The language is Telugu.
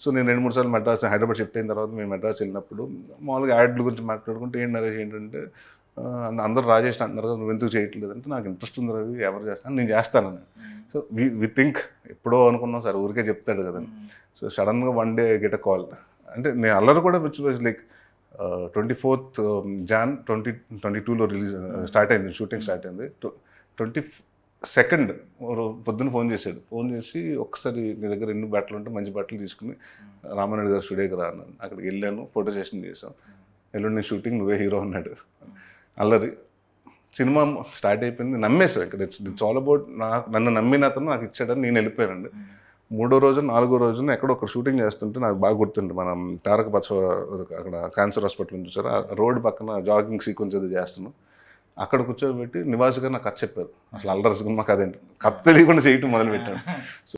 సో నేను 2-3 సార్లు మెడ్రాస్ హైదరాబాద్ షిఫ్ట్ అయిన తర్వాత మేము మెడ్రాస్ వెళ్ళినప్పుడు మామూలుగా యాడ్ల గురించి మాట్లాడుకుంటే ఏంటి నరేష్ ఏంటంటే అందరూ రాజేష్ అంటున్నారు కదా నువ్వు ఎందుకు చేయట్లేదు అంటే నాకు ఇంట్రెస్ట్ ఉంది రవి ఎవరు చేస్తాను నేను చేస్తానని. సో వి థింక్ ఎప్పుడో అనుకున్నాం సార్ ఊరికే చెప్తాడు కదండి. సో సడన్గా one day get a call అంటే నేను అల్లరి కూడా which was like 24th Jan 2022లో రిలీజ్ స్టార్ట్ అయింది షూటింగ్ స్టార్ట్ అయింది. 22nd పొద్దున్న ఫోన్ చేశాడు. ఫోన్ చేసి ఒక్కసారి నీ దగ్గర ఎన్ని బట్టలు ఉంటే మంచి బట్టలు తీసుకుని రామానాయుడు గారు స్టూడియోకి రా అన్నాను. అక్కడికి వెళ్ళాను, ఫోటో సెషన్ చేసాం. ఎల్లుండి షూటింగ్ నువ్వే హీరో అన్నాడు. అల్లరి సినిమా స్టార్ట్ అయిపోయింది. నమ్మేసాను ఇక్కడ ఇట్స్ ఆల్ అబౌట్ నన్ను నమ్మిన అతను నాకు ఇచ్చాడని నేను వెళ్ళిపోయానండి. 3వ రోజు 4వ రోజున ఎక్కడో ఒక షూటింగ్ చేస్తుంటే నాకు బాగా గుర్తుంది. మనం తారక పచ్చ అక్కడ క్యాన్సర్ హాస్పిటల్ చూసారు ఆ రోడ్డు పక్కన జాగింగ్ సీక్వెన్స్ అది చేస్తున్నాం. అక్కడ కూర్చోబెట్టి నివాస్ గారు నాకు కథ చెప్పారు. అసలు అల్లరి సినిమా కథ ఏంటి కథ తెలియకుండా చేయటం మొదలుపెట్టాను. సో